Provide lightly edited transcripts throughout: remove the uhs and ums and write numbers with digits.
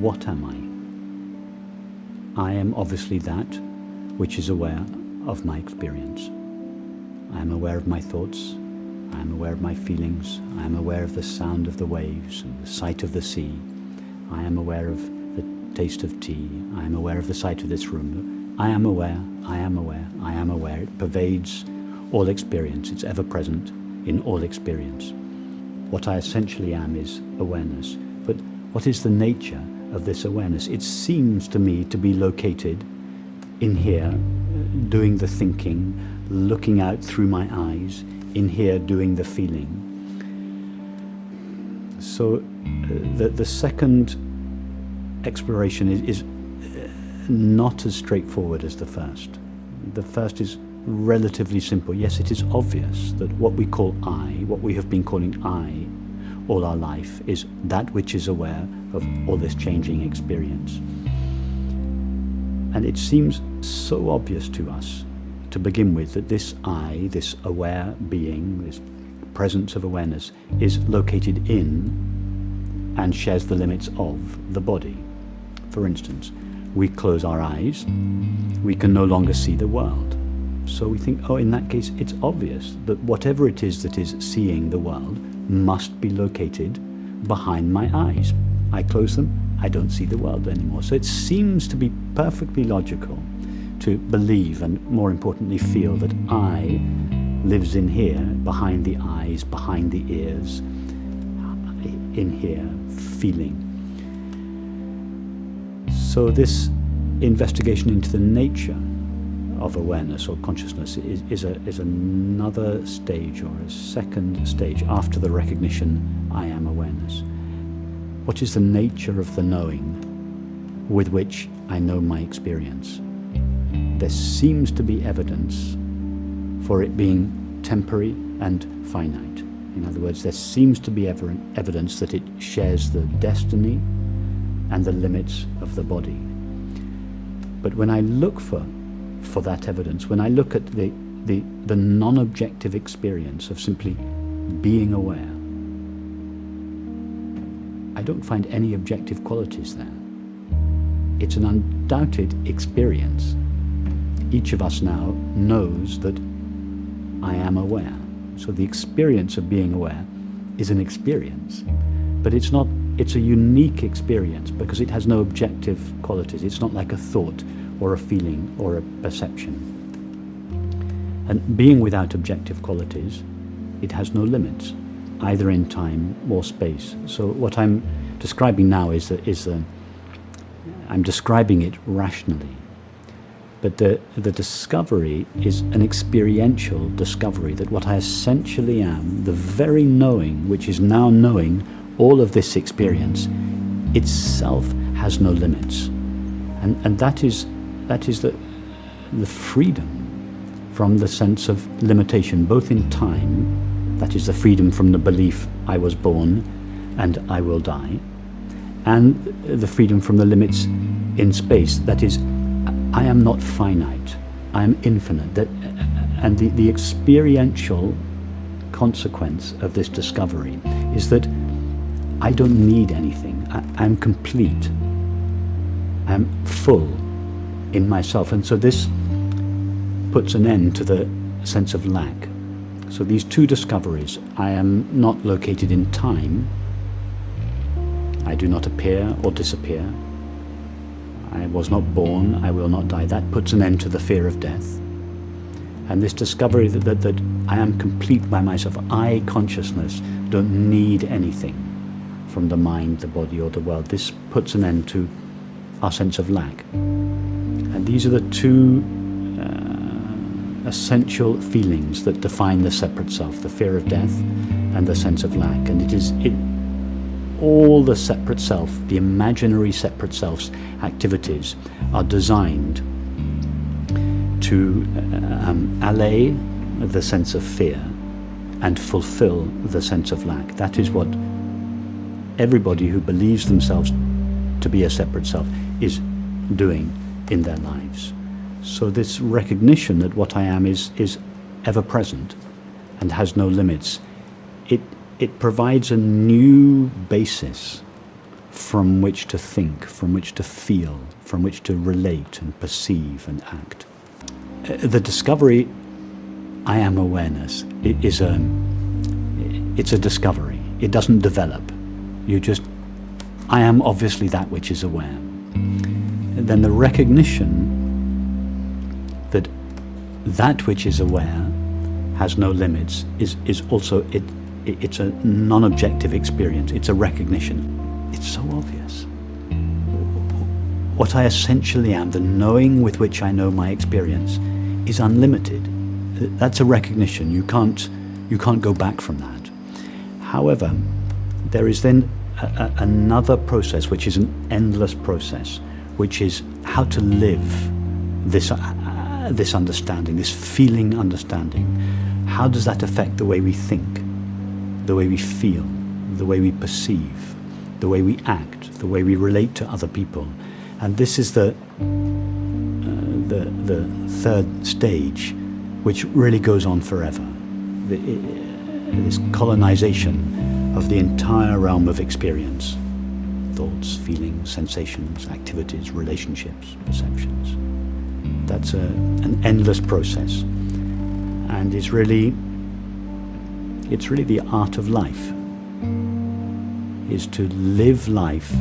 what am I? I am obviously that which is aware of my experience. I am aware of my thoughts. I am aware of my feelings. I am aware of the sound of the waves and the sight of the sea. I am aware of the taste of tea. I am aware of the sight of this room. I am aware, I am aware, I am aware. It pervades all experience. It's ever present in all experience. What I essentially am is awareness. But what is the nature of this awareness? It seems to me to be located in here, doing the thinking, looking out through my eyes, in here doing the feeling. So the second exploration is not as straightforward as the first. The first is relatively simple. Yes, it is obvious that what we call I, what we have been calling I all our life, is that which is aware of all this changing experience. And it seems so obvious to us to begin with that this I, this aware being, this presence of awareness, is located in and shares the limits of the body. For instance, we close our eyes, we can no longer see the world. So we think, oh, in that case, it's obvious that whatever it is that is seeing the world must be located behind my eyes. I close them, I don't see the world anymore. So it seems to be perfectly logical to believe and, more importantly, feel that I lives in here, behind the eyes, behind the ears, in here, feeling. So this investigation into the nature of awareness or consciousness is another stage, or a second stage after the recognition I am awareness. What is the nature of the knowing with which I know my experience? There seems to be evidence for it being temporary and finite. In other words, there seems to be evidence that it shares the destiny and the limits of the body. But when I look for that evidence, when I look at the non-objective experience of simply being aware, I don't find any objective qualities there. It's an undoubted experience. Each of us now knows that I am aware. So the experience of being aware is an experience, but it's a unique experience because it has no objective qualities. It's not like a thought or a feeling or a perception. And being without objective qualities, it has no limits, either in time or space. So what I'm describing now I'm describing it rationally. But the discovery is an experiential discovery that what I essentially am, the very knowing which is now knowing all of this experience, itself has no limits. And that is the freedom from the sense of limitation, both in time, that is the freedom from the belief I was born and I will die, and the freedom from the limits in space, that is, I am not finite, I am infinite. And the experiential consequence of this discovery is that I don't need anything. I'm complete. I'm full in myself. And so this puts an end to the sense of lack. So these two discoveries, I am not located in time. I do not appear or disappear. I was not born, I will not die. That puts an end to the fear of death. And this discovery that I am complete by myself, I, consciousness, don't need anything from the mind, the body, or the world. This puts an end to our sense of lack. And these are the two essential feelings that define the separate self, the fear of death and the sense of lack. And all the separate self, the imaginary separate self's activities are designed to allay the sense of fear and fulfill the sense of lack. That is what everybody who believes themselves to be a separate self is doing in their lives. So this recognition that what I am is ever present and has no limits, it provides a new basis from which to think, from which to feel, from which to relate and perceive and act. The discovery, I am awareness, it's a discovery. It doesn't develop. I am obviously that which is aware. And then the recognition that that which is aware has no limits is also, it's a non-objective experience. It's a recognition. It's so obvious. What I essentially am, the knowing with which I know my experience, is unlimited. That's a recognition. You can't go back from that. However, there is then another process, which is an endless process, which is how to live this understanding, this feeling understanding. How does that affect the way we think, the way we feel, the way we perceive, the way we act, the way we relate to other people? And this is the third stage, which really goes on forever. This colonization of the entire realm of experience: thoughts, feelings, sensations, activities, relationships, perceptions. That's an endless process, and it's really the art of life, is to live life,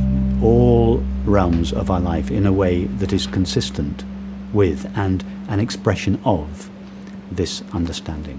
all realms of our life, in a way that is consistent with and an expression of this understanding.